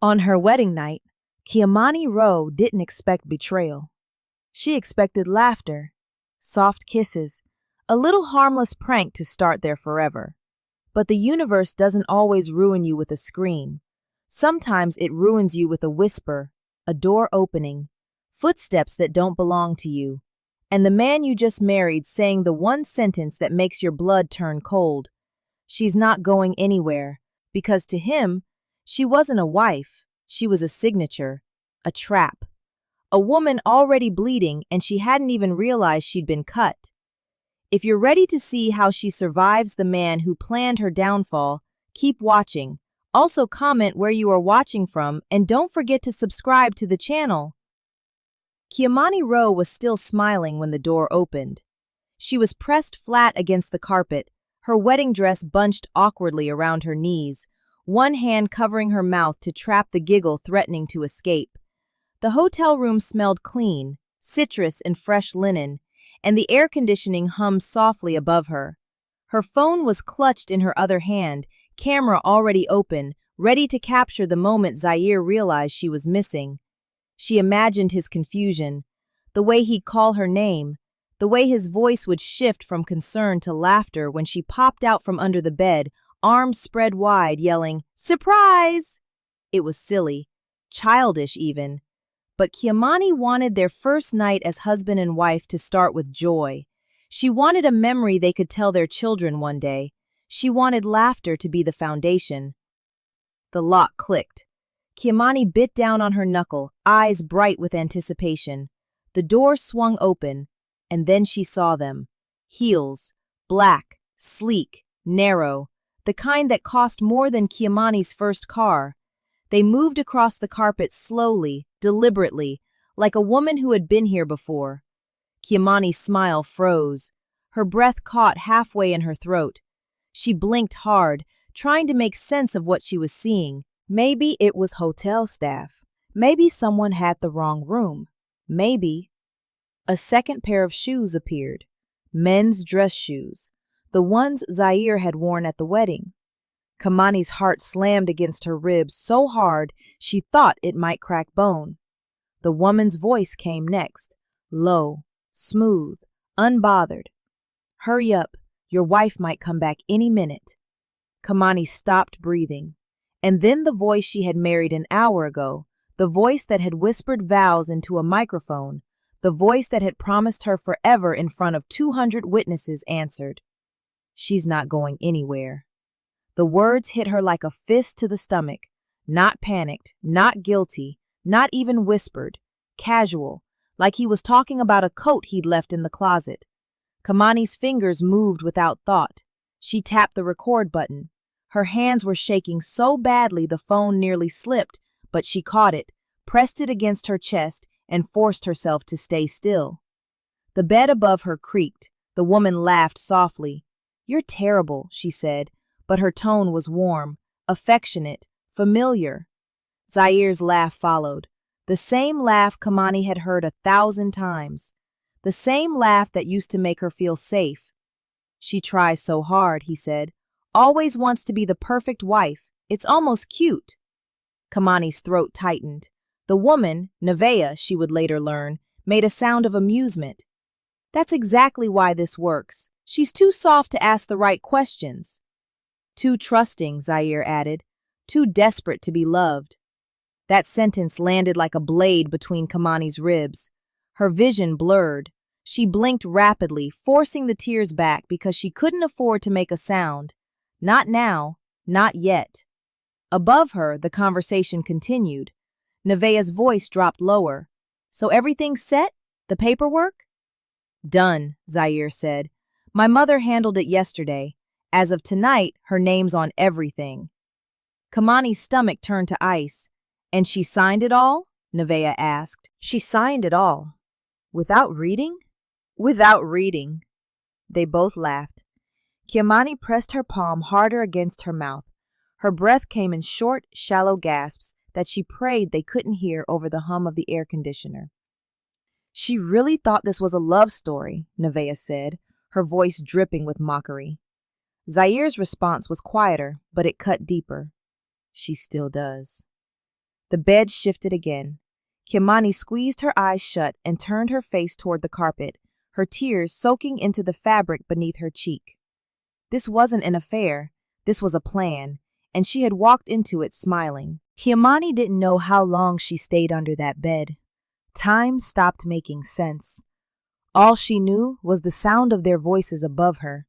On her wedding night, Kiamani Rowe didn't expect betrayal. She expected laughter, soft kisses, a little harmless prank to start their forever. But the universe doesn't always ruin you with a scream. Sometimes it ruins you with a whisper, a door opening, footsteps that don't belong to you, and the man you just married saying the one sentence that makes your blood turn cold. She's not going anywhere, because to him, she wasn't a wife, she was a signature, a trap. A woman already bleeding and she hadn't even realized she'd been cut. If you're ready to see how she survives the man who planned her downfall, keep watching. Also comment where you are watching from and don't forget to subscribe to the channel. Kiamani Rowe was still smiling when the door opened. She was pressed flat against the carpet, her wedding dress bunched awkwardly around her knees, one hand covering her mouth to trap the giggle threatening to escape. The hotel room smelled clean, citrus and fresh linen, and the air conditioning hummed softly above her. Her phone was clutched in her other hand, camera already open, ready to capture the moment Zaire realized she was missing. She imagined his confusion, the way he'd call her name, the way his voice would shift from concern to laughter when she popped out from under the bed, arms spread wide, yelling, "Surprise!" It was silly, childish even. But Kiamani wanted their first night as husband and wife to start with joy. She wanted a memory they could tell their children one day. She wanted laughter to be the foundation. The lock clicked. Kiamani bit down on her knuckle, eyes bright with anticipation. The door swung open, and then she saw them. Heels, black, sleek, narrow, the kind that cost more than Kiamani's first car. They moved across the carpet slowly, deliberately, like a woman who had been here before. Kiamani's smile froze. Her breath caught halfway in her throat. She blinked hard, trying to make sense of what she was seeing. Maybe it was hotel staff. Maybe someone had the wrong room. Maybe. A second pair of shoes appeared. Men's dress shoes. The ones Zaire had worn at the wedding. Kamani's heart slammed against her ribs so hard she thought it might crack bone. The woman's voice came next, low, smooth, unbothered. "Hurry up, your wife might come back any minute." Kamani stopped breathing. And then the voice she had married an hour ago, the voice that had whispered vows into a microphone, the voice that had promised her forever in front of 200 witnesses answered. "She's not going anywhere." The words hit her like a fist to the stomach, not panicked, not guilty, not even whispered, casual, like he was talking about a coat he'd left in the closet. Kamani's fingers moved without thought. She tapped the record button. Her hands were shaking so badly the phone nearly slipped, but she caught it, pressed it against her chest, and forced herself to stay still. The bed above her creaked. The woman laughed softly. "You're terrible," she said, but her tone was warm, affectionate, familiar. Zaire's laugh followed. The same laugh Kamani had heard 1,000 times. The same laugh that used to make her feel safe. "She tries so hard," he said. "Always wants to be the perfect wife. It's almost cute." Kamani's throat tightened. The woman, Nevaeh, she would later learn, made a sound of amusement. "That's exactly why this works. She's too soft to ask the right questions." "Too trusting," Zaire added. "Too desperate to be loved." That sentence landed like a blade between Kamani's ribs. Her vision blurred. She blinked rapidly, forcing the tears back because she couldn't afford to make a sound. Not now, not yet. Above her, the conversation continued. Nevaeh's voice dropped lower. "So everything's set? The paperwork?" "Done," Zaire said. "My mother handled it yesterday. As of tonight, her name's on everything." Kamani's stomach turned to ice. "And she signed it all?" Nevaeh asked. "She signed it all." "Without reading?" "Without reading." They both laughed. Kiamani pressed her palm harder against her mouth. Her breath came in short, shallow gasps that she prayed they couldn't hear over the hum of the air conditioner. "She really thought this was a love story," Nevaeh said, her voice dripping with mockery. Zaire's response was quieter, but it cut deeper. "She still does." The bed shifted again. Kimani squeezed her eyes shut and turned her face toward the carpet, her tears soaking into the fabric beneath her cheek. This wasn't an affair, this was a plan, and she had walked into it smiling. Kimani didn't know how long she stayed under that bed. Time stopped making sense. All she knew was the sound of their voices above her,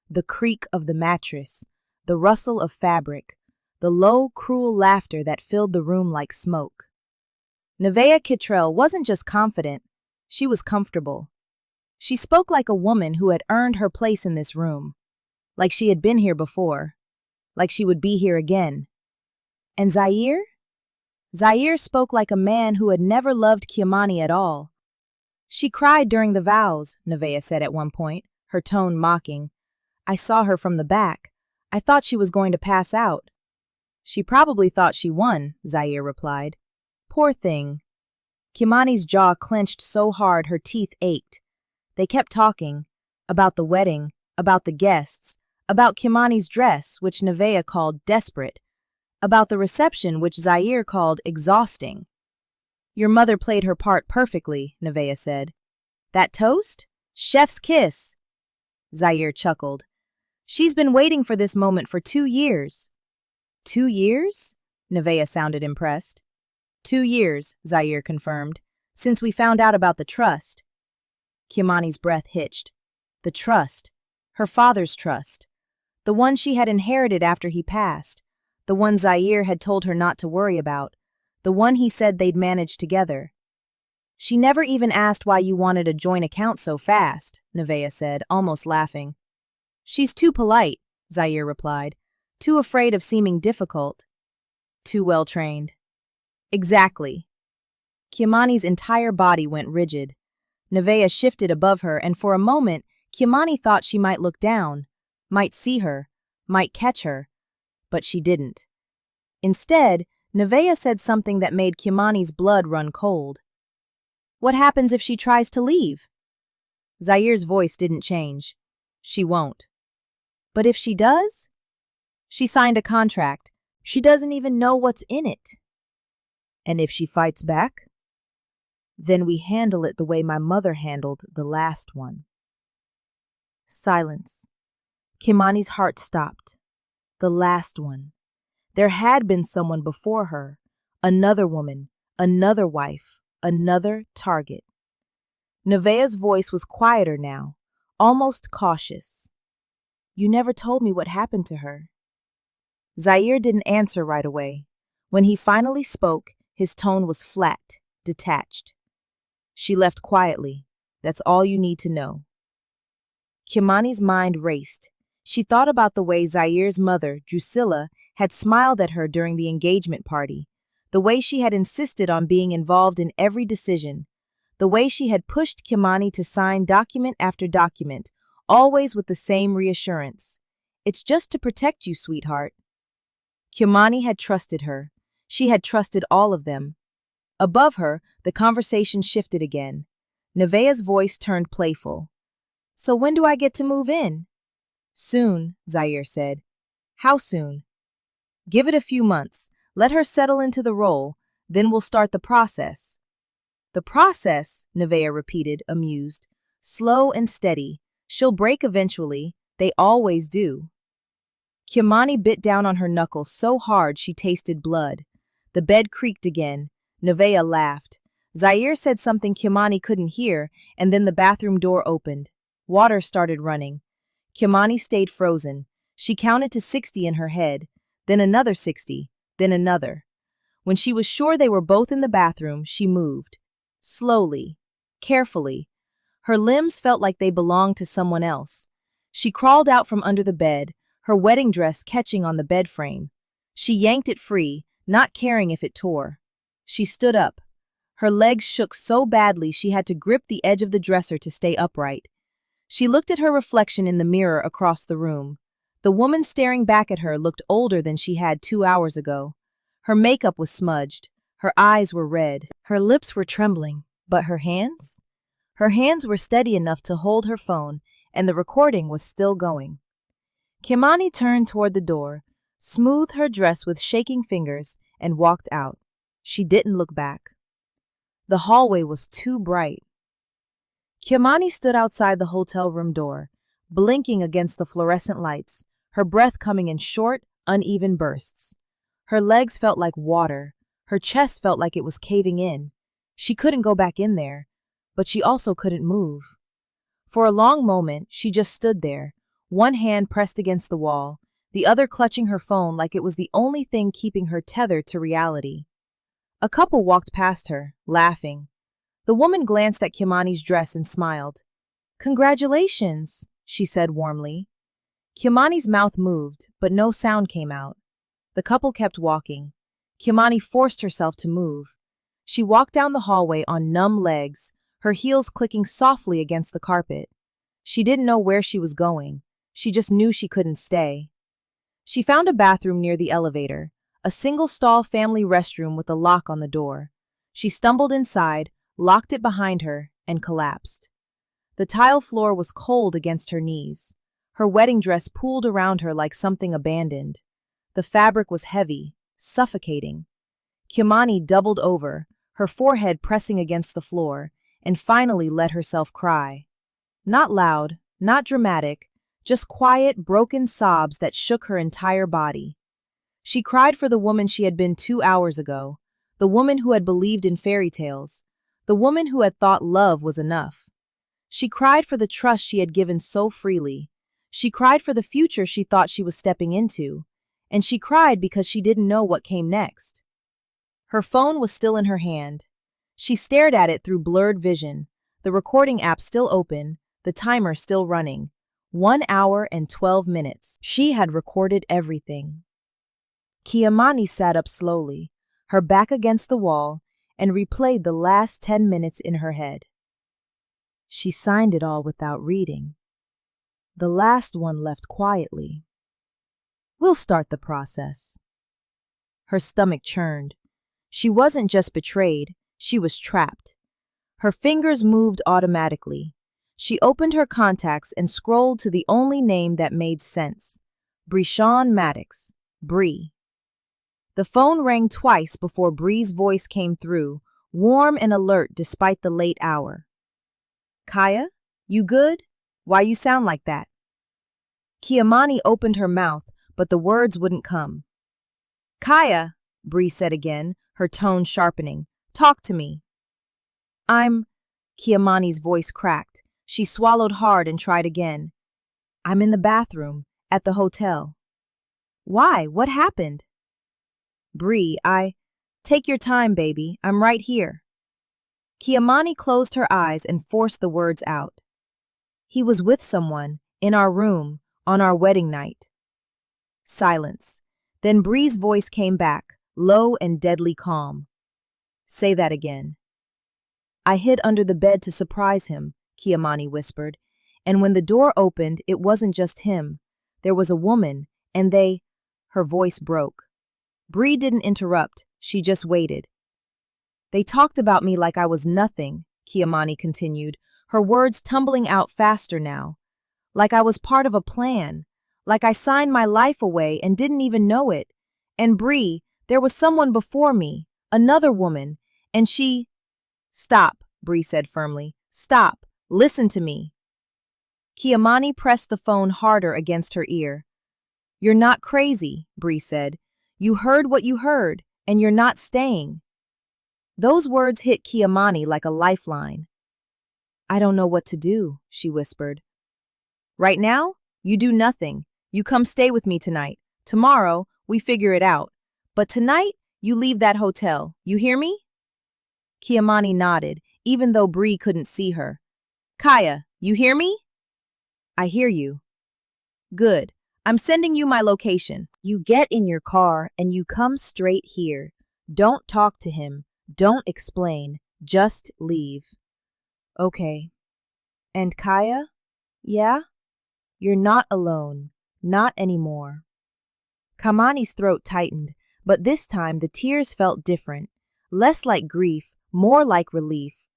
the creak of the mattress, the rustle of fabric, the low, cruel laughter that filled the room like smoke. Nevaeh Kittrell wasn't just confident, she was comfortable. She spoke like a woman who had earned her place in this room, like she had been here before, like she would be here again. And Zaire? Zaire spoke like a man who had never loved Kimani at all. She cried during the vows, Nevaeh said at one point, her tone mocking. I saw her from the back. I thought she was going to pass out. She probably thought she won, Zaire replied. Poor thing. Kimani's jaw clenched so hard her teeth ached. They kept talking, about the wedding, about the guests, about Kimani's dress, which Nevaeh called desperate, about the reception, which Zaire called exhausting. Your mother played her part perfectly, Nevaeh said. That toast? Chef's kiss. Zaire chuckled. She's been waiting for this moment for 2 years. 2 years? Nevaeh sounded impressed. 2 years, Zaire confirmed, since we found out about the trust. Kimani's breath hitched. The trust. Her father's trust. The one she had inherited after he passed. The one Zaire had told her not to worry about. The one he said they'd manage together. She never even asked why you wanted a joint account so fast, Nevaeh said, almost laughing. She's too polite, Zaire replied. Too afraid of seeming difficult. Too well trained. Exactly. Kimani's entire body went rigid. Nevaeh shifted above her, and for a moment, Kimani thought she might look down, might see her, might catch her, but she didn't. Instead, Nevaeh said something that made Kimani's blood run cold. What happens if she tries to leave? Zaire's voice didn't change. She won't. But if she does? She signed a contract. She doesn't even know what's in it. And if she fights back? Then we handle it the way my mother handled the last one. Silence. Kimani's heart stopped. The last one. There had been someone before her, another woman, another wife, another target. Nevaeh's voice was quieter now, almost cautious. You never told me what happened to her. Zaire didn't answer right away. When he finally spoke, his tone was flat, detached. She left quietly. That's all you need to know. Kimani's mind raced. She thought about the way Zaire's mother, Drusilla, had smiled at her during the engagement party, the way she had insisted on being involved in every decision, the way she had pushed Kimani to sign document after document, always with the same reassurance. It's just to protect you, sweetheart. Kimani had trusted her. She had trusted all of them. Above her, the conversation shifted again. Nevaeh's voice turned playful. So when do I get to move in? Soon, Zaire said. How soon? Give it a few months. Let her settle into the role. Then we'll start the process. The process, Nevaeh repeated, amused. Slow and steady. She'll break eventually. They always do. Kimani bit down on her knuckles so hard she tasted blood. The bed creaked again. Nevaeh laughed. Zaire said something Kimani couldn't hear, and then the bathroom door opened. Water started running. Kimani stayed frozen. She counted to 60 in her head, then another 60, then another. When she was sure they were both in the bathroom, she moved. Slowly, carefully. Her limbs felt like they belonged to someone else. She crawled out from under the bed, her wedding dress catching on the bed frame. She yanked it free, not caring if it tore. She stood up. Her legs shook so badly she had to grip the edge of the dresser to stay upright. She looked at her reflection in the mirror across the room. The woman staring back at her looked older than she had 2 hours ago. Her makeup was smudged. Her eyes were red. Her lips were trembling. But her hands? Her hands were steady enough to hold her phone, and the recording was still going. Kimani turned toward the door, smoothed her dress with shaking fingers, and walked out. She didn't look back. The hallway was too bright. Kiamani stood outside the hotel room door, blinking against the fluorescent lights, her breath coming in short, uneven bursts. Her legs felt like water. Her chest felt like it was caving in. She couldn't go back in there, but she also couldn't move. For a long moment, she just stood there, one hand pressed against the wall, the other clutching her phone like it was the only thing keeping her tethered to reality. A couple walked past her, laughing. The woman glanced at Kiamani's dress and smiled. "Congratulations," she said warmly. Kiamani's mouth moved, but no sound came out. The couple kept walking. Kiamani forced herself to move. She walked down the hallway on numb legs, her heels clicking softly against the carpet. She didn't know where she was going. She just knew she couldn't stay. She found a bathroom near the elevator, a single-stall family restroom with a lock on the door. She stumbled inside, locked it behind her, and collapsed. The tile floor was cold against her knees. Her wedding dress pooled around her like something abandoned. The fabric was heavy, suffocating. Kiamani doubled over, her forehead pressing against the floor, and finally let herself cry. Not loud, not dramatic, just quiet, broken sobs that shook her entire body. She cried for the woman she had been 2 hours ago, the woman who had believed in fairy tales, the woman who had thought love was enough. She cried for the trust she had given so freely. She cried for the future she thought she was stepping into. And she cried because she didn't know what came next. Her phone was still in her hand. She stared at it through blurred vision, the recording app still open, the timer still running. 1 hour and 12 minutes. She had recorded everything. Kiamani sat up slowly, her back against the wall, and replayed the last 10 minutes in her head. She signed it all without reading. The last one left quietly. "We'll start the process." Her stomach churned. She wasn't just betrayed, she was trapped. Her fingers moved automatically. She opened her contacts and scrolled to the only name that made sense. Breshawn Maddox. Bree. The phone rang twice before Bree's voice came through, warm and alert despite the late hour. "Kaya, you good? Why you sound like that?" Kiamani opened her mouth, but the words wouldn't come. "Kaya," Bree said again, her tone sharpening. "Talk to me." Kiamani's voice cracked. She swallowed hard and tried again. "I'm in the bathroom, at the hotel." "Why? What happened?" "Bree, Take your time, baby. I'm right here." Kiamani closed her eyes and forced the words out. "He was with someone, in our room, on our wedding night." Silence. Then Bree's voice came back, low and deadly calm. "Say that again." "I hid under the bed to surprise him," Kiamani whispered. "And when the door opened, it wasn't just him. There was a woman, and they—" Her voice broke. Bree didn't interrupt, she just waited. "They talked about me like I was nothing," Kiamani continued, her words tumbling out faster now. "Like I was part of a plan. Like I signed my life away and didn't even know it. And Bree, there was someone before me, another woman, and she—" "Stop," Bree said firmly. "Stop. Listen to me." Kiamani pressed the phone harder against her ear. "You're not crazy," Bree said. "You heard what you heard, and you're not staying." Those words hit Kiamani like a lifeline. "I don't know what to do," she whispered. "Right now, you do nothing. You come stay with me tonight. Tomorrow, we figure it out. But tonight, you leave that hotel. You hear me?" Kiamani nodded, even though Bree couldn't see her. "Kaya, you hear me?" "I hear you." "Good. I'm sending you my location. You get in your car and you come straight here. Don't talk to him. Don't explain. Just leave." "Okay." "And Kaya? Yeah? You're not alone. Not anymore." Kamani's throat tightened, but this time the tears felt different. Less like grief, more like relief.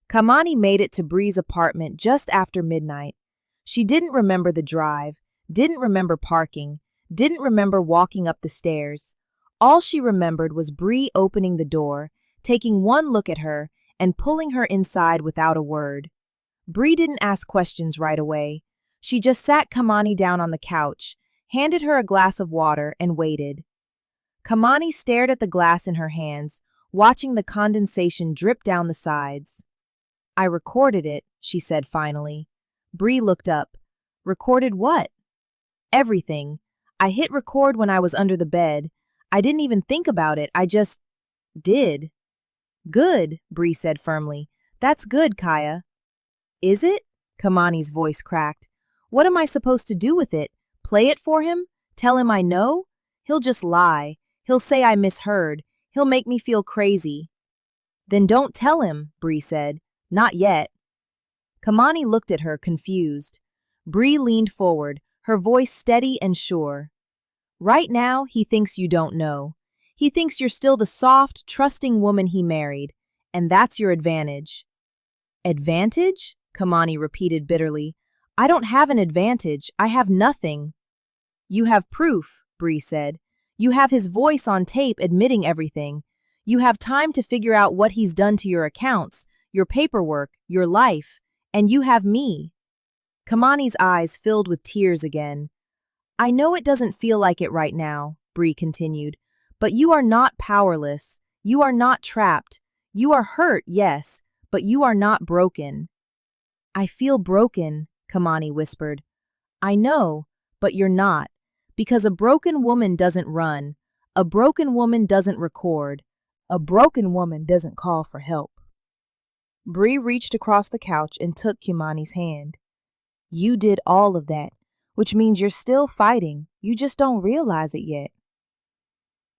Kamani made it to Bree's apartment just after midnight. She didn't remember the drive, didn't remember parking, didn't remember walking up the stairs. All she remembered was Bree opening the door, taking one look at her, and pulling her inside without a word. Bree didn't ask questions right away. She just sat Kamani down on the couch, handed her a glass of water, and waited. Kamani stared at the glass in her hands, watching the condensation drip down the sides. I recorded it, she said finally. Bree looked up. Recorded what? Everything. I hit record when I was under the bed. I didn't even think about it, I just did. Good, Bree said firmly. That's good, Kaya. Is it? Kamani's voice cracked. What am I supposed to do with it? Play it for him? Tell him I know? He'll just lie. He'll say I misheard. He'll make me feel crazy. Then don't tell him, Bree said. Not yet. Kamani looked at her, confused. Bree leaned forward, her voice steady and sure. Right now, he thinks you don't know. He thinks you're still the soft, trusting woman he married, and that's your advantage. Advantage? Kamani repeated bitterly. I don't have an advantage. I have nothing. You have proof, Bree said. You have his voice on tape admitting everything. You have time to figure out what he's done to your accounts, your paperwork, your life, and you have me. Kamani's eyes filled with tears again. I know it doesn't feel like it right now, Bree continued, but you are not powerless. You are not trapped. You are hurt, yes, but you are not broken. I feel broken, Kamani whispered. I know, but you're not, because a broken woman doesn't run. A broken woman doesn't record. A broken woman doesn't call for help. Bree reached across the couch and took Kamani's hand. You did all of that, which means you're still fighting. You just don't realize it yet.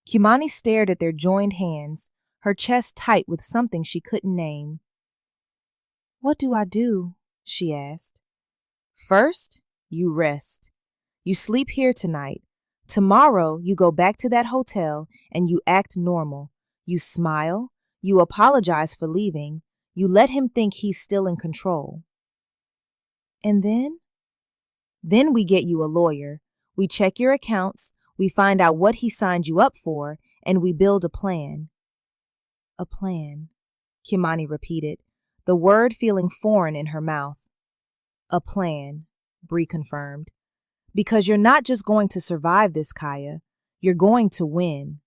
Kamani stared at their joined hands, her chest tight with something she couldn't name. What do I do? She asked. First, you rest. You sleep here tonight. Tomorrow, you go back to that hotel and you act normal. You smile. You apologize for leaving. You let him think he's still in control. And then? Then we get you a lawyer. We check your accounts. We find out what he signed you up for, and we build a plan. A plan, Kamani repeated, the word feeling foreign in her mouth. A plan, Bree confirmed. Because you're not just going to survive this, Kaya. You're going to win.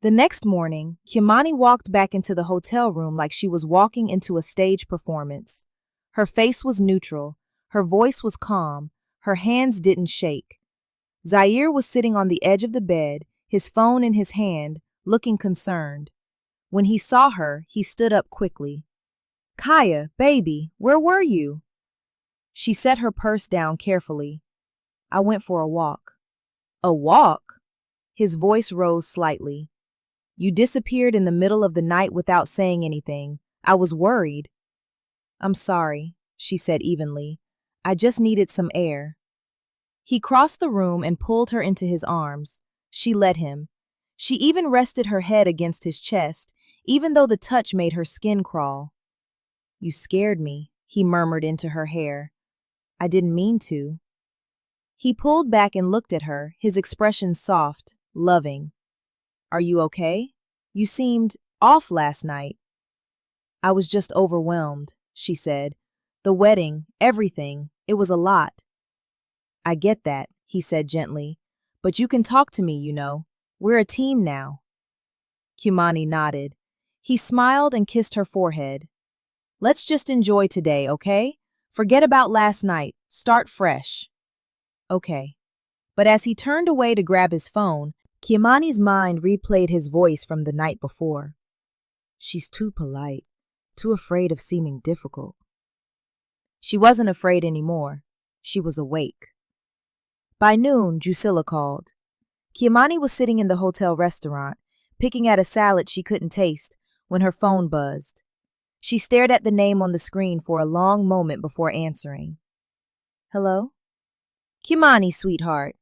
The next morning, Kamani walked back into the hotel room like she was walking into a stage performance. Her face was neutral. Her voice was calm. Her hands didn't shake. Zaire was sitting on the edge of the bed, his phone in his hand, looking concerned. When he saw her, he stood up quickly. Kaya, baby, where were you? She set her purse down carefully. I went for a walk. A walk? His voice rose slightly. You disappeared in the middle of the night without saying anything. I was worried. I'm sorry, she said evenly. I just needed some air. He crossed the room and pulled her into his arms. She let him. She even rested her head against his chest, even though the touch made her skin crawl. You scared me, he murmured into her hair. I didn't mean to. He pulled back and looked at her, his expression soft, loving. Are you okay? You seemed off last night. I was just overwhelmed, she said. The wedding, everything, it was a lot. I get that, he said gently. But you can talk to me, you know. We're a team now. Kamani nodded. He smiled and kissed her forehead. Let's just enjoy today, okay? Forget about last night. Start fresh. Okay. But as he turned away to grab his phone, Kamani's mind replayed his voice from the night before. She's too polite, too afraid of seeming difficult. She wasn't afraid anymore. She was awake. By noon, Drusilla called. Kamani was sitting in the hotel restaurant, picking at a salad she couldn't taste, when her phone buzzed. She stared at the name on the screen for a long moment before answering. Hello? Kamani, sweetheart.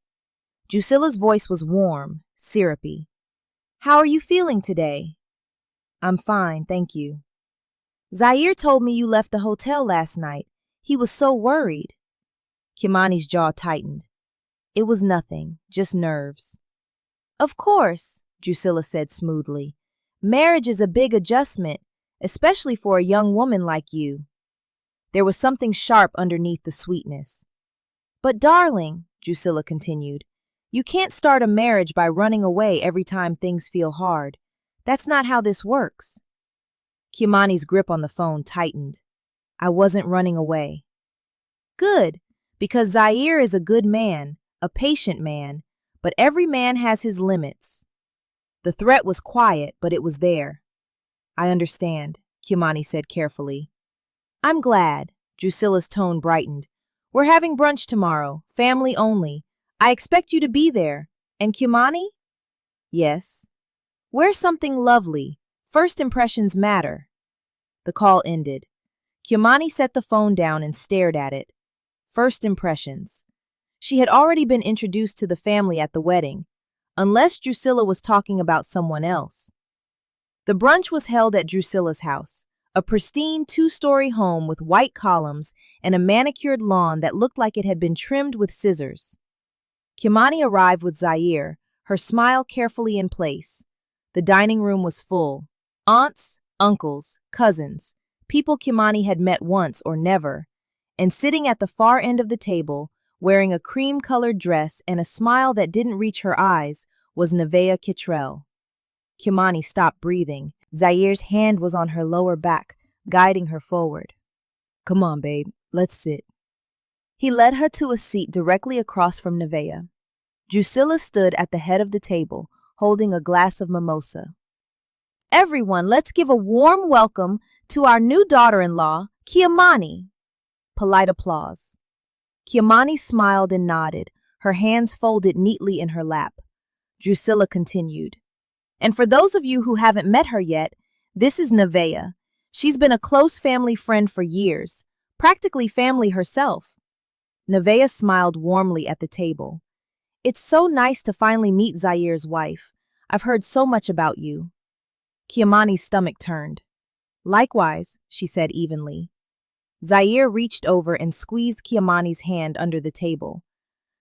Drusilla's voice was warm, syrupy. How are you feeling today? I'm fine, thank you. Zaire told me you left the hotel last night. He was so worried. Kamani's jaw tightened. It was nothing, just nerves. Of course, Drusilla said smoothly. Marriage is a big adjustment, especially for a young woman like you. There was something sharp underneath the sweetness. But darling, Drusilla continued, you can't start a marriage by running away every time things feel hard. That's not how this works. Kiamani's grip on the phone tightened. I wasn't running away. Good, because Zaire is a good man, a patient man, but every man has his limits. The threat was quiet, but it was there. I understand, Kiamani said carefully. I'm glad, Drusilla's tone brightened. We're having brunch tomorrow, family only. I expect you to be there. And Kiamani? Yes. Wear something lovely. First impressions matter. The call ended. Kiamani set the phone down and stared at it. First impressions. She had already been introduced to the family at the wedding, unless Drusilla was talking about someone else. The brunch was held at Drusilla's house, a pristine two-story home with white columns and a manicured lawn that looked like it had been trimmed with scissors. Kiamani arrived with Zaire, her smile carefully in place. The dining room was full. Aunts, uncles, cousins, people Kiamani had met once or never, and sitting at the far end of the table, wearing a cream-colored dress and a smile that didn't reach her eyes, was Nevaeh Kittrell. Kiamani stopped breathing. Zaire's hand was on her lower back, guiding her forward. Come on, babe, let's sit. He led her to a seat directly across from Nevaeh. Drusilla stood at the head of the table, holding a glass of mimosa. Everyone, let's give a warm welcome to our new daughter-in-law, Kiamani. Polite applause. Kiamani smiled and nodded, her hands folded neatly in her lap. Drusilla continued. And for those of you who haven't met her yet, this is Nevaeh. She's been a close family friend for years, practically family herself. Nevaeh smiled warmly at the table. It's so nice to finally meet Zaire's wife. I've heard so much about you. Kiamani's stomach turned. Likewise, she said evenly. Zaire reached over and squeezed Kiamani's hand under the table.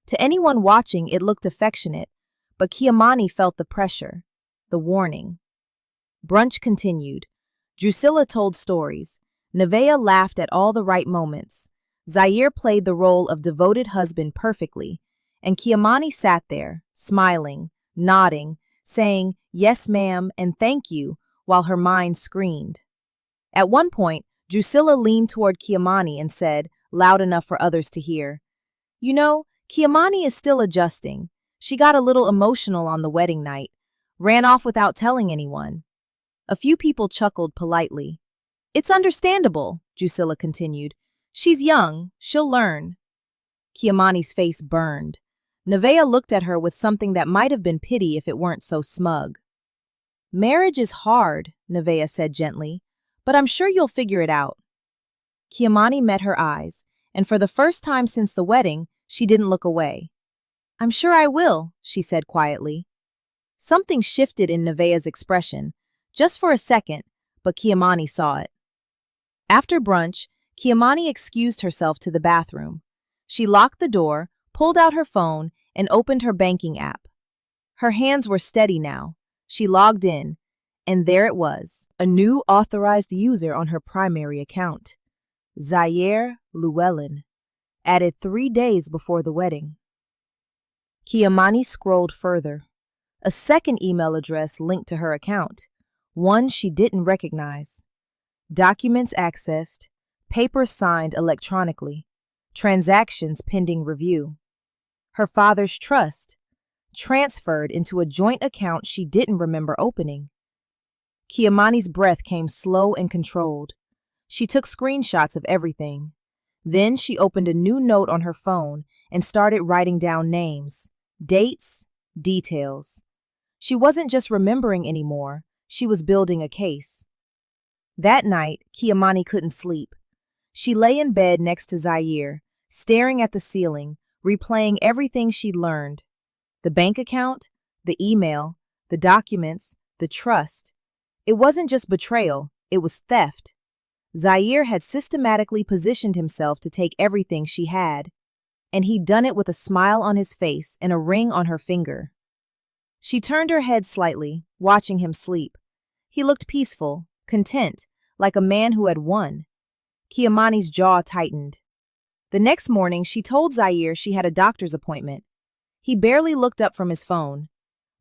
To anyone watching, it looked affectionate, but Kiamani felt the pressure, the warning. Brunch continued. Drusilla told stories. Nevaeh laughed at all the right moments. Zaire played the role of devoted husband perfectly, and Kiamani sat there, smiling, nodding, saying, yes, ma'am, and thank you, while her mind screamed. At one point, Drusilla leaned toward Kiamani and said, loud enough for others to hear, you know, Kiamani is still adjusting. She got a little emotional on the wedding night, ran off without telling anyone. A few people chuckled politely. It's understandable, Drusilla continued. She's young, she'll learn. Kiamani's face burned. Nevaeh looked at her with something that might have been pity if it weren't so smug. Marriage is hard, Nevaeh said gently, but I'm sure you'll figure it out. Kiamani met her eyes, and for the first time since the wedding, she didn't look away. I'm sure I will, she said quietly. Something shifted in Nevaeh's expression, just for a second, but Kiamani saw it. After brunch, Kiamani excused herself to the bathroom. She locked the door, pulled out her phone, and opened her banking app. Her hands were steady now. She logged in, and there it was, a new authorized user on her primary account. Zaire Llewellyn, added 3 days before the wedding. Kiamani scrolled further. A second email address linked to her account, one she didn't recognize. Documents accessed, papers signed electronically, transactions pending review. Her father's trust, transferred into a joint account she didn't remember opening. Kiamani's breath came slow and controlled. She took screenshots of everything. Then she opened a new note on her phone and started writing down names, dates, details. She wasn't just remembering anymore, she was building a case. That night, Kiamani couldn't sleep. She lay in bed next to Zaire, staring at the ceiling, replaying everything she'd learned. The bank account, the email, the documents, the trust. It wasn't just betrayal, it was theft. Zaire had systematically positioned himself to take everything she had, and he'd done it with a smile on his face and a ring on her finger. She turned her head slightly, watching him sleep. He looked peaceful, content, like a man who had won. Kiamani's jaw tightened. The next morning, she told Zaire she had a doctor's appointment. He barely looked up from his phone.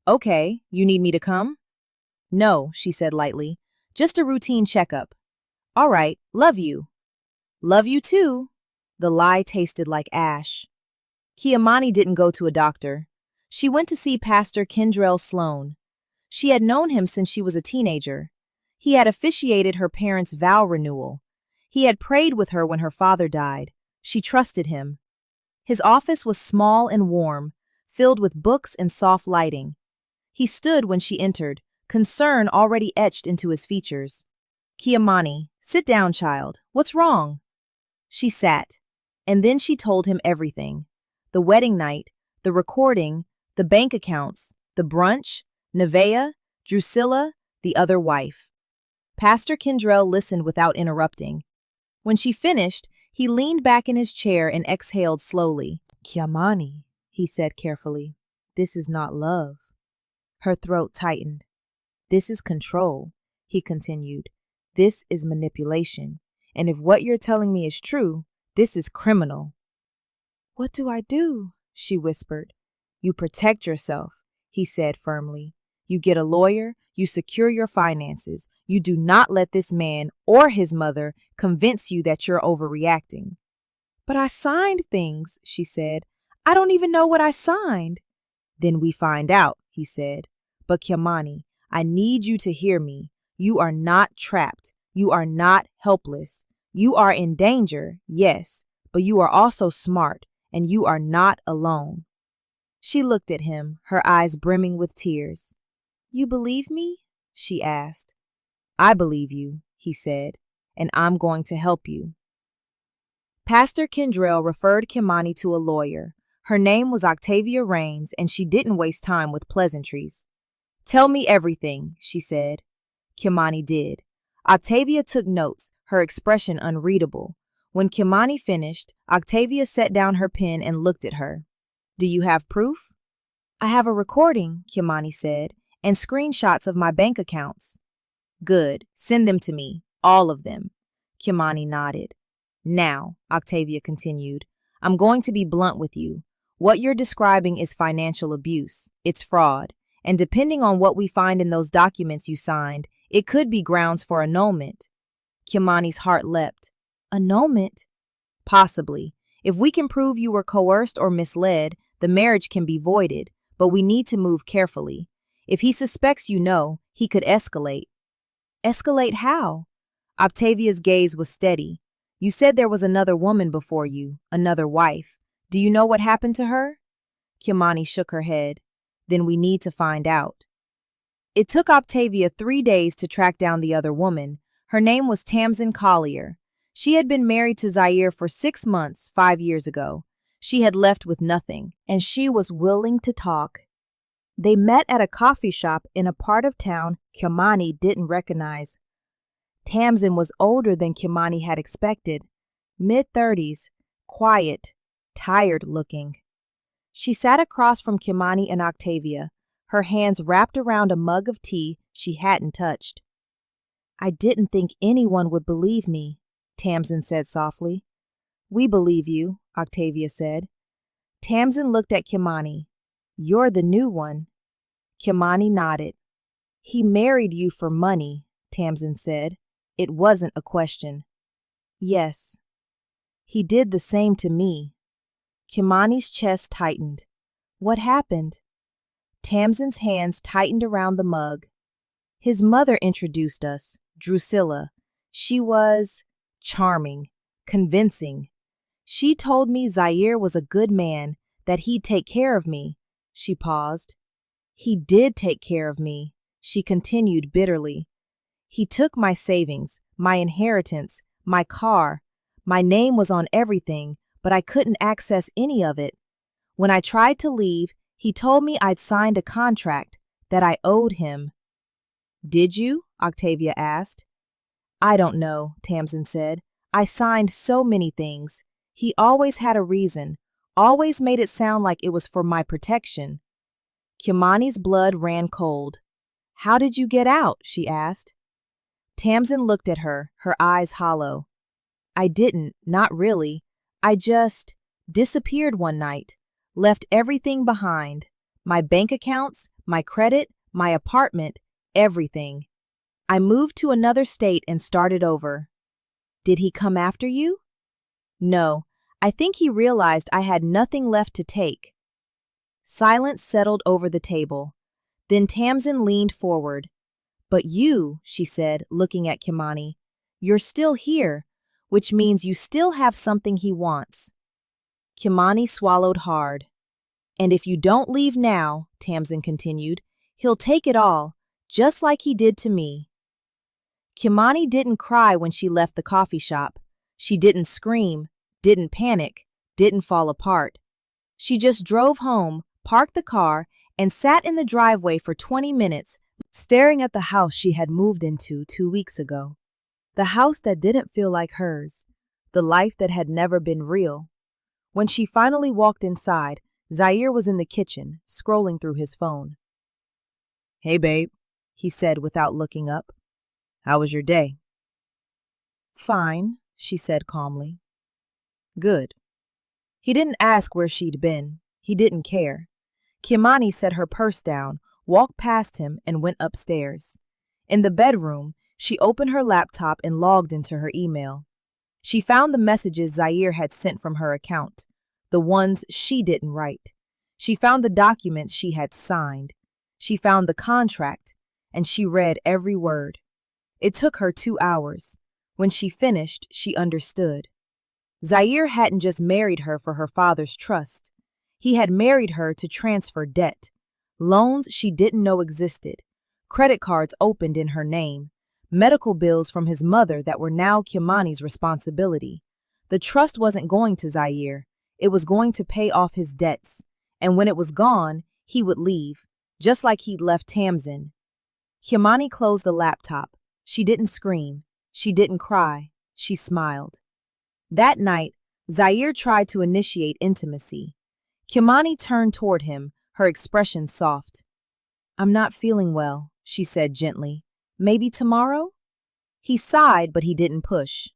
Okay, you need me to come? No, she said lightly. Just a routine checkup. All right, love you. Love you too. The lie tasted like ash. Kiamani didn't go to a doctor. She went to see Pastor Kendrell Sloan. She had known him since she was a teenager. He had officiated her parents' vow renewal. He had prayed with her when her father died. She trusted him. His office was small and warm, filled with books and soft lighting. He stood when she entered, concern already etched into his features. Kiamani, sit down, child. What's wrong? She sat, and then she told him everything. The wedding night, the recording, the bank accounts, the brunch, Nevaeh, Drusilla, the other wife. Pastor Kendrell listened without interrupting. When she finished, he leaned back in his chair and exhaled slowly. Kiamani, he said carefully, this is not love. Her throat tightened. This is control, he continued. This is manipulation. And if what you're telling me is true, this is criminal. What do I do? She whispered. You protect yourself, he said firmly. You get a lawyer, you secure your finances. You do not let this man or his mother convince you that you're overreacting. But I signed things, she said. I don't even know what I signed. Then we find out, he said. But Kiamani, I need you to hear me. You are not trapped. You are not helpless. You are in danger, yes, but you are also smart, and you are not alone. She looked at him, her eyes brimming with tears. You believe me? She asked. I believe you, he said, and I'm going to help you. Pastor Kendrell referred Kiamani to a lawyer. Her name was Octavia Rains, and she didn't waste time with pleasantries. Tell me everything, she said. Kiamani did. Octavia took notes, her expression unreadable. When Kiamani finished, Octavia set down her pen and looked at her. Do you have proof? I have a recording, Kiamani said, and screenshots of my bank accounts. Good. Send them to me. All of them. Kiamani nodded. Now, Octavia continued, I'm going to be blunt with you. What you're describing is financial abuse. It's fraud. And depending on what we find in those documents you signed, it could be grounds for annulment. Kiamani's heart leapt. Annulment? Possibly. If we can prove you were coerced or misled, the marriage can be voided, but we need to move carefully. If he suspects you know, he could escalate. Escalate how? Octavia's gaze was steady. You said there was another woman before you, another wife. Do you know what happened to her? Kiamani shook her head. Then we need to find out. It took Octavia 3 days to track down the other woman. Her name was Tamsin Collier. She had been married to Zaire for 6 months 5 years ago. She had left with nothing, and she was willing to talk. They met at a coffee shop in a part of town Kiamani didn't recognize. Tamsin was older than Kiamani had expected, mid-30s, quiet, tired-looking. She sat across from Kiamani and Octavia, her hands wrapped around a mug of tea she hadn't touched. I didn't think anyone would believe me, Tamsin said softly. We believe you, Octavia said. Tamsin looked at Kiamani. You're the new one. Kiamani nodded. He married you for money, Tamsin said. It wasn't a question. Yes. He did the same to me. Kiamani's chest tightened. What happened? Tamsin's hands tightened around the mug. His mother introduced us, Drusilla. She was charming, convincing. She told me Zaire was a good man, that he'd take care of me. She paused. He did take care of me, she continued bitterly. He took my savings, my inheritance, my car. My name was on everything, but I couldn't access any of it. When I tried to leave, he told me I'd signed a contract, that I owed him. Did you? Octavia asked. I don't know, Tamsin said. I signed so many things. He always had a reason, always made it sound like it was for my protection. Kimani's blood ran cold. "How did you get out?" she asked. Tamsin looked at her, her eyes hollow. "I didn't, not really. I just disappeared one night, left everything behind. My bank accounts, my credit, my apartment, everything. I moved to another state and started over." "Did he come after you?" "No. I think he realized I had nothing left to take." Silence settled over the table. Then Tamsin leaned forward. "But you," she said, looking at Kimani, "you're still here, which means you still have something he wants." Kimani swallowed hard. "And if you don't leave now," Tamsin continued, "he'll take it all, just like he did to me." Kimani didn't cry when she left the coffee shop. She didn't scream, didn't panic, didn't fall apart. She just drove home, parked the car, and sat in the driveway for 20 minutes, staring at the house she had moved into 2 weeks ago. The house that didn't feel like hers, the life that had never been real. When she finally walked inside, Zaire was in the kitchen, scrolling through his phone. "Hey, babe," he said without looking up. "How was your day?" "Fine," she said calmly. "Good." He didn't ask where she'd been. He didn't care. Kimani set her purse down, walked past him, and went upstairs. In the bedroom, she opened her laptop and logged into her email. She found the messages Zaire had sent from her account, the ones she didn't write. She found the documents she had signed. She found the contract, and she read every word. It took her 2 hours. When she finished, she understood. Zaire hadn't just married her for her father's trust. He had married her to transfer debt, loans she didn't know existed, credit cards opened in her name, medical bills from his mother that were now Kimani's responsibility. The trust wasn't going to Zaire. It was going to pay off his debts. And when it was gone, he would leave, just like he'd left Tamsin. Kimani closed the laptop. She didn't scream. She didn't cry. She smiled. That night, Zaire tried to initiate intimacy. Kimani turned toward him, her expression soft. "I'm not feeling well," she said gently. "Maybe tomorrow?" He sighed, but he didn't push.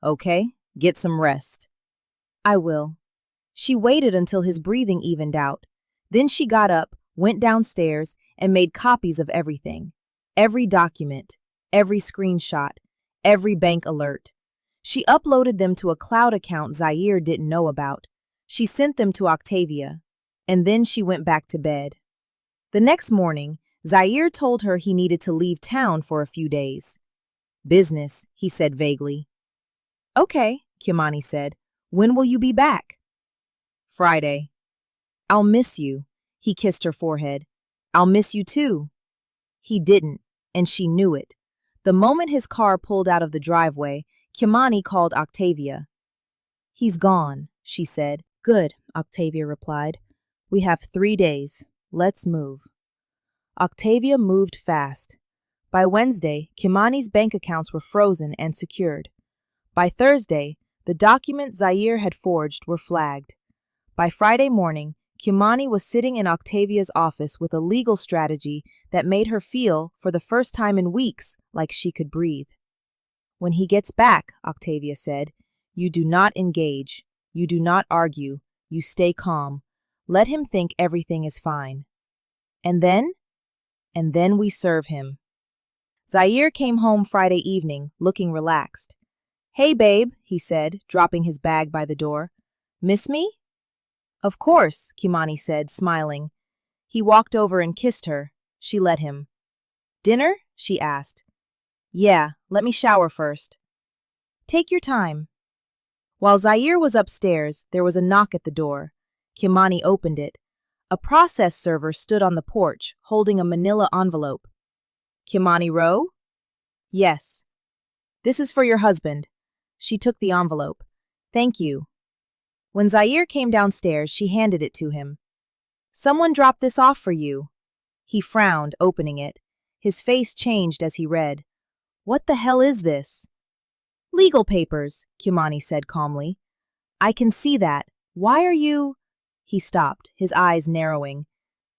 "Okay, get some rest." "I will." She waited until his breathing evened out. Then she got up, went downstairs, and made copies of everything. Every document, every screenshot, every bank alert. She uploaded them to a cloud account Zaire didn't know about. She sent them to Octavia, and then she went back to bed. The next morning, Zaire told her he needed to leave town for a few days. "Business," he said vaguely. "Okay," Kimani said. "When will you be back?" "Friday." "I'll miss you." He kissed her forehead. "I'll miss you too." He didn't, and she knew it. The moment his car pulled out of the driveway, Kimani called Octavia. "He's gone," she said. "Good," Octavia replied. "We have 3 days. Let's move." Octavia moved fast. By Wednesday, Kimani's bank accounts were frozen and secured. By Thursday, the documents Zaire had forged were flagged. By Friday morning, Kimani was sitting in Octavia's office with a legal strategy that made her feel, for the first time in weeks, like she could breathe. "When he gets back," Octavia said, "you do not engage. You do not argue. You stay calm. Let him think everything is fine. And then? And then we serve him." Zaire came home Friday evening, looking relaxed. "Hey, babe," he said, dropping his bag by the door. "Miss me?" "Of course," Kimani said, smiling. He walked over and kissed her. She let him. "Dinner?" she asked. "Yeah, let me shower first." "Take your time." While Zaire was upstairs, there was a knock at the door. Kimani opened it. A process server stood on the porch, holding a manila envelope. "Kimani Rowe?" "Yes." "This is for your husband." She took the envelope. "Thank you." When Zaire came downstairs, she handed it to him. "Someone dropped this off for you." He frowned, opening it. His face changed as he read. "What the hell is this?" "Legal papers," Kimani said calmly. "I can see that. Why are you—" He stopped, his eyes narrowing.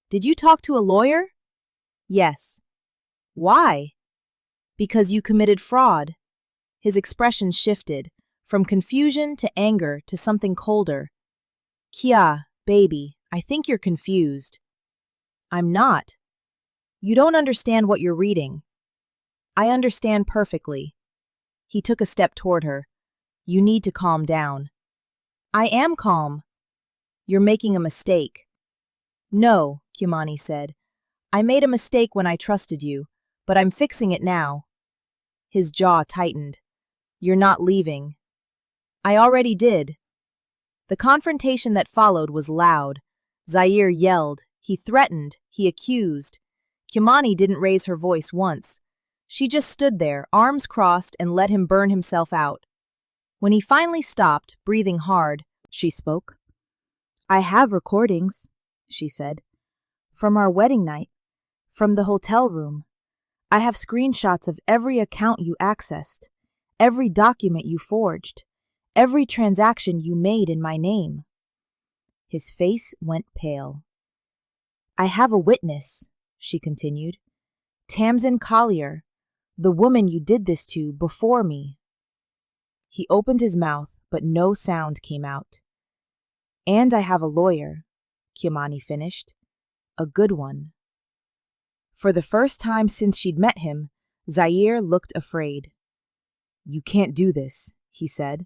Did you talk to a lawyer? Yes. Why? Because you committed fraud. His expression shifted, from confusion to anger to something colder. Kia, baby, I think you're confused. I'm not. You don't understand what you're reading. I understand perfectly. He took a step toward her. You need to calm down. I am calm. You're making a mistake. No, Kimani said. I made a mistake when I trusted you, but I'm fixing it now. His jaw tightened. You're not leaving. I already did. The confrontation that followed was loud. Zaire yelled. He threatened. He accused. Kimani didn't raise her voice once. She just stood there, arms crossed, and let him burn himself out. When he finally stopped, breathing hard, she spoke. I have recordings, she said, from our wedding night, from the hotel room. I have screenshots of every account you accessed, every document you forged, every transaction you made in my name. His face went pale. I have a witness, she continued. Tamsin Collier, the woman you did this to before me. He opened his mouth, but no sound came out. And I have a lawyer, Kimani finished. A good one. For the first time since she'd met him, Zaire looked afraid. You can't do this, he said.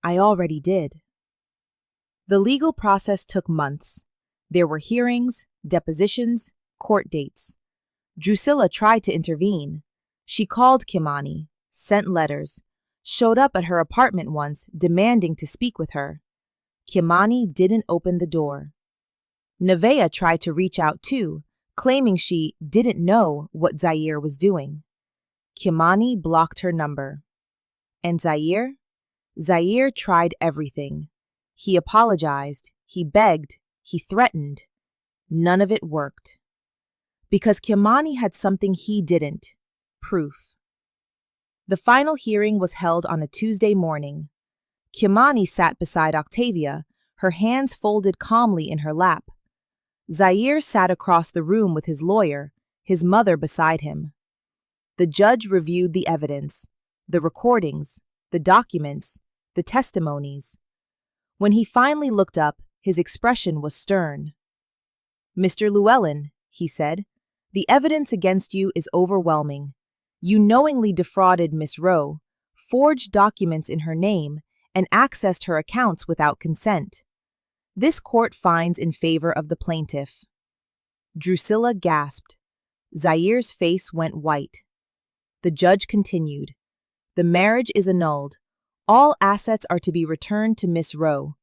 I already did. The legal process took months. There were hearings, depositions, court dates. Drusilla tried to intervene. She called Kimani, sent letters, showed up at her apartment once demanding to speak with her. Kimani didn't open the door. Nevaeh tried to reach out too, claiming she didn't know what Zaire was doing. Kimani blocked her number. And Zaire? Zaire tried everything. He apologized, he begged, he threatened. None of it worked. Because Kimani had something he didn't. Proof. The final hearing was held on a Tuesday morning. Kimani sat beside Octavia, her hands folded calmly in her lap. Zaire sat across the room with his lawyer, his mother beside him. The judge reviewed the evidence, the recordings, the documents, the testimonies. When he finally looked up, his expression was stern. Mr. Llewellyn, he said, the evidence against you is overwhelming. You knowingly defrauded Miss Rowe, forged documents in her name, and accessed her accounts without consent. This court finds in favor of the plaintiff. Drusilla gasped. Zaire's face went white. The judge continued. The marriage is annulled. All assets are to be returned to Miss Rowe.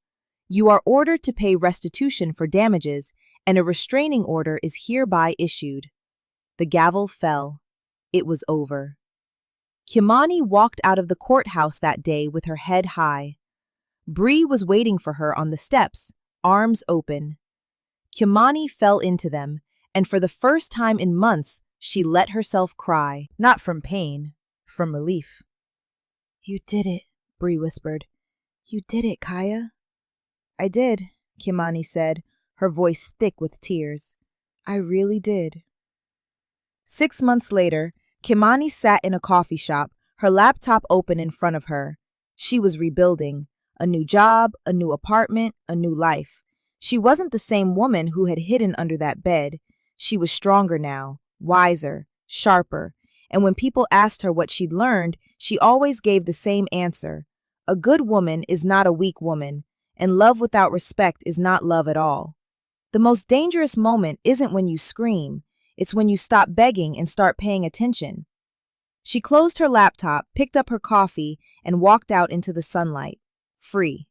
You are ordered to pay restitution for damages, and a restraining order is hereby issued. The gavel fell. It was over. Kimani walked out of the courthouse that day with her head high. Bree was waiting for her on the steps, arms open. Kimani fell into them, and for the first time in months, she let herself cry, not from pain, from relief. You did it, Bree whispered. You did it, Kaya. I did, Kimani said, her voice thick with tears. I really did. 6 months later, Kimani sat in a coffee shop, her laptop open in front of her. She was rebuilding. A new job, a new apartment, a new life. She wasn't the same woman who had hidden under that bed. She was stronger now, wiser, sharper, and when people asked her what she'd learned, she always gave the same answer. A good woman is not a weak woman, and love without respect is not love at all. The most dangerous moment isn't when you scream, it's when you stop begging and start paying attention. She closed her laptop, picked up her coffee, and walked out into the sunlight. Free.